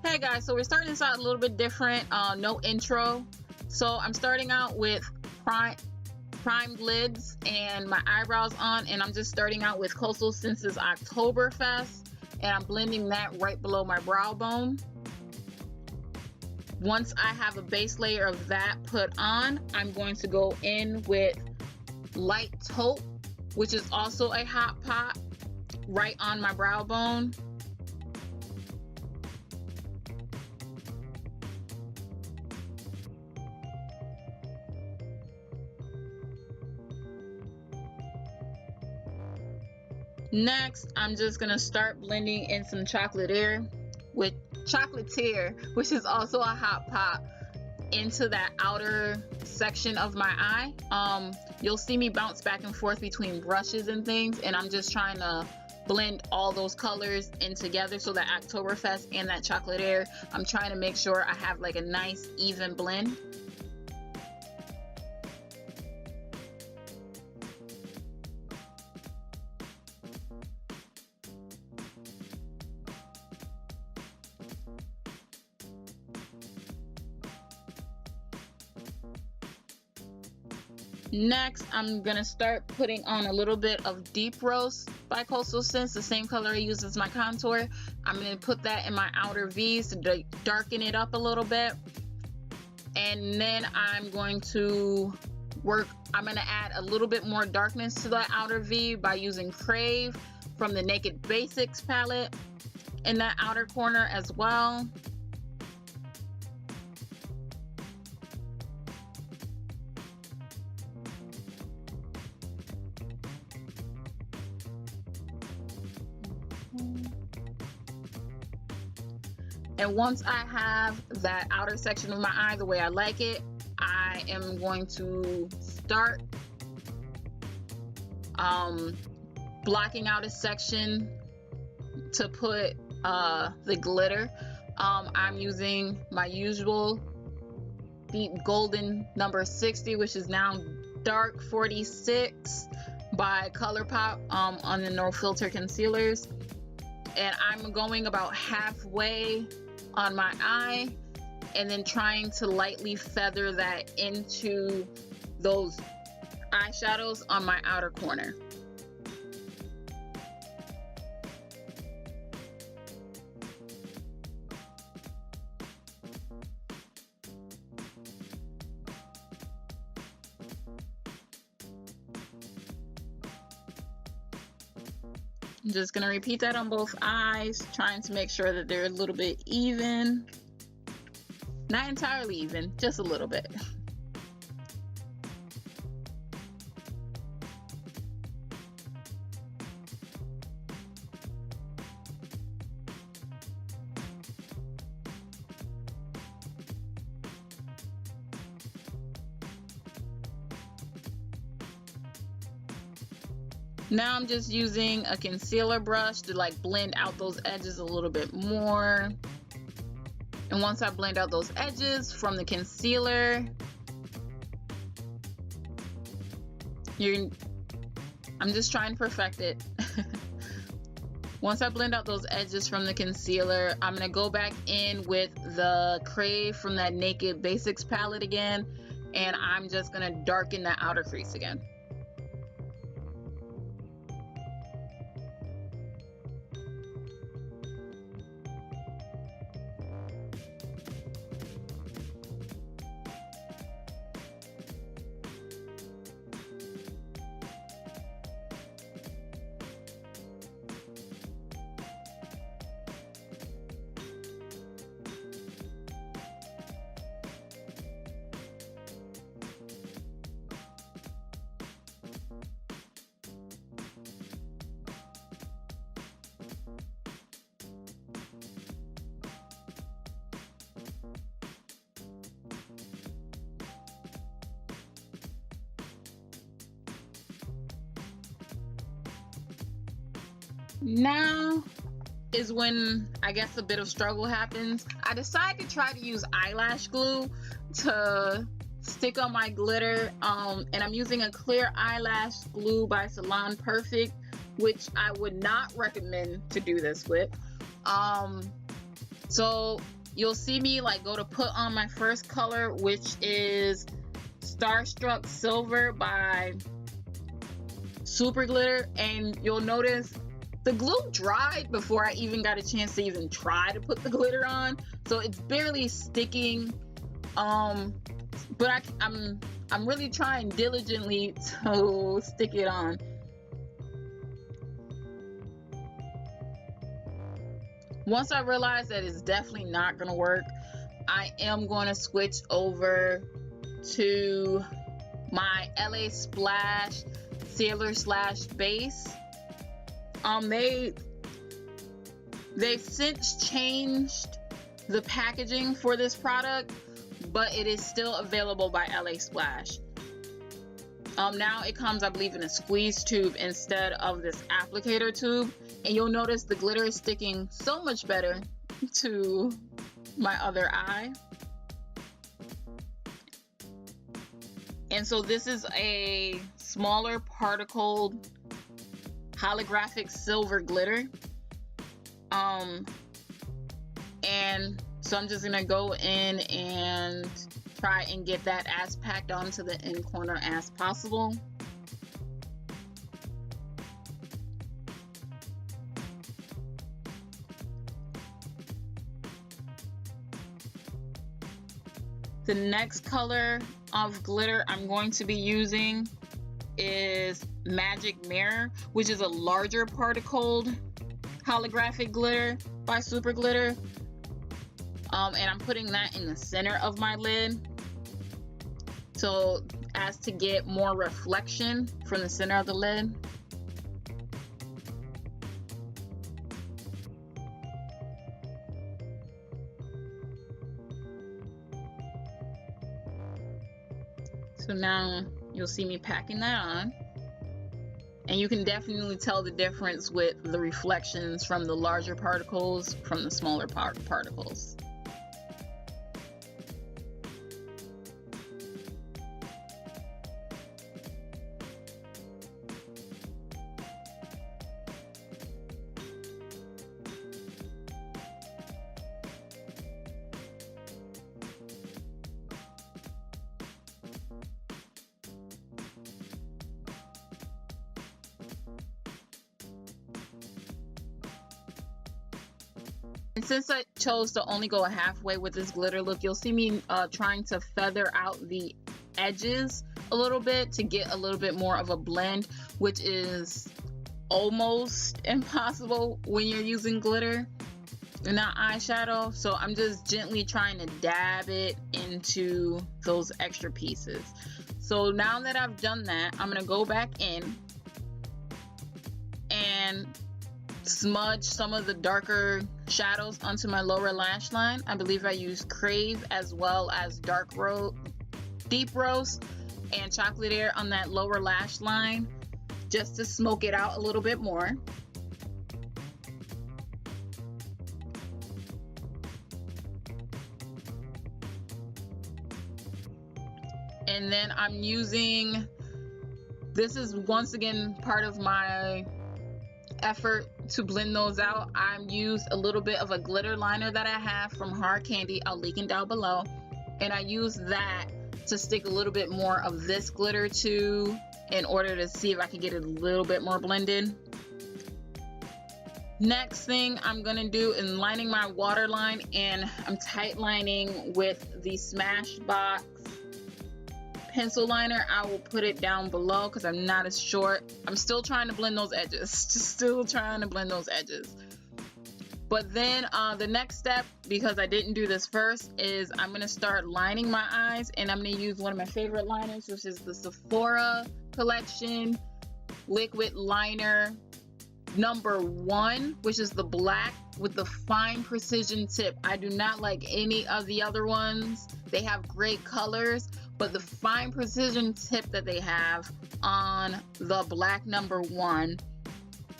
Hey guys, so we're starting this out a little bit different, no intro. So I'm starting out with primed lids and my eyebrows on, and I'm just starting out with Coastal since it's Oktoberfest, and I'm blending that right below my brow bone. Once I have a base layer of that put on, I'm going to go in with light taupe, which is also a hot pot, right on my brow bone. Next, I'm just gonna start blending in some chocolatier, which is also a hot pot, into that outer section of my eye. You'll see me bounce back and forth between brushes and things, and I'm just trying to blend all those colors in together. So that Oktoberfest and that chocolatier, I'm trying to make sure I have like a nice even blend. Next, I'm gonna start putting on a little bit of Deep Roast by Coastal Scents, the same color I use as my contour. I'm gonna put that in my outer V's to darken it up a little bit. And then I'm going to add a little bit more darkness to that outer V by using Crave from the Naked Basics palette in that outer corner as well. And once I have that outer section of my eye the way I like it, I am going to start blocking out a section to put the glitter. I'm using my usual deep golden number 60, which is now dark 46 by ColourPop on the No Filter concealers. And I'm going about halfway on my eye and then trying to lightly feather that into those eyeshadows on my outer corner. I'm just going to repeat that on both eyes, trying to make sure that they're a little bit even. Not entirely even, just a little bit. Now I'm just using a concealer brush to like blend out those edges a little bit more. And once I blend out those edges from the concealer, I'm just trying to perfect it. Once I blend out those edges from the concealer, I'm gonna go back in with the Crave from that Naked Basics palette again, and I'm just gonna darken that outer crease again. Now is when I guess a bit of struggle happens. I decided to try to use eyelash glue to stick on my glitter, and I'm using a clear eyelash glue by Salon Perfect, which I would not recommend to do this with. So you'll see me like go to put on my first color, which is Starstruck Silver by Super Glitter, and you'll notice the glue dried before I even got a chance to even try to put the glitter on, so it's barely sticking. But I'm really trying diligently to stick it on. Once I realize that it's definitely not gonna work, I am going to switch over to my LA Splash Sailor Slash Base. They've since changed the packaging for this product, but it is still available by LA Splash. Now it comes, I believe, in a squeeze tube instead of this applicator tube, and you'll notice the glitter is sticking so much better to my other eye. And so this is a smaller particled holographic silver glitter. And so I'm just gonna go in and try and get that as packed onto the end corner as possible. The next color of glitter I'm going to be using is Magic Mirror, which is a larger particled holographic glitter by Super Glitter. And I'm putting that in the center of my lid, so as to get more reflection from the center of the lid. So now you'll see me packing that on, and you can definitely tell the difference with the reflections from the larger particles from the smaller particles. And since I chose to only go halfway with this glitter look, you'll see me trying to feather out the edges a little bit to get a little bit more of a blend, which is almost impossible when you're using glitter and not eyeshadow. So I'm just gently trying to dab it into those extra pieces. So now that I've done that, I'm gonna go back in and smudge some of the darker shadows onto my lower lash line. I believe I used Crave as well as Deep Rose and Chocolate Air on that lower lash line, just to smoke it out a little bit more. And then I'm using, this is once again part of my effort to blend those out. I've used a little bit of a glitter liner that I have from Hard Candy. I'll link it down below, and I use that to stick a little bit more of this glitter to, in order to see if I can get it a little bit more blended. Next thing I'm gonna do is lining my waterline, and I'm tight lining with the Smashbox pencil liner. I will put it down below because I'm not as short. I'm still trying to blend those edges, just still trying to blend those edges. But then the next step, because I didn't do this first, is I'm gonna start lining my eyes, and I'm gonna use one of my favorite liners, which is the Sephora collection liquid liner #1, which is the black with the fine precision tip. I do not like any of the other ones. They have great colors, but the fine precision tip that they have on the black #1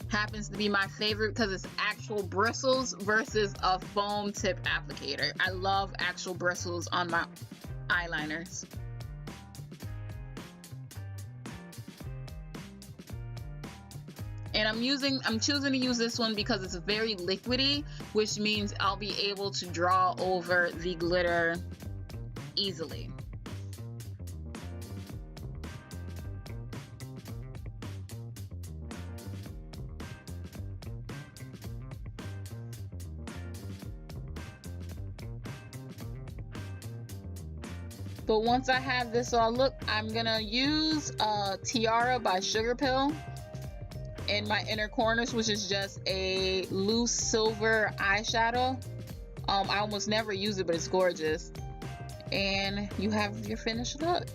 happens to be my favorite because it's actual bristles versus a foam tip applicator. I love actual bristles on my eyeliners. And I'm choosing to use this one because it's very liquidy, which means I'll be able to draw over the glitter easily. But once I have this all, look, I'm gonna use Tiara by Sugar Pill in my inner corners, which is just a loose silver eyeshadow. I almost never use it, but it's gorgeous. And you have your finished look.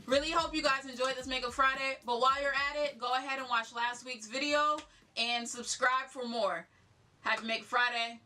Really hope you guys enjoyed this Makeup Friday, but while you're at it, go ahead and watch last week's video and subscribe for more. Happy Makeup Friday.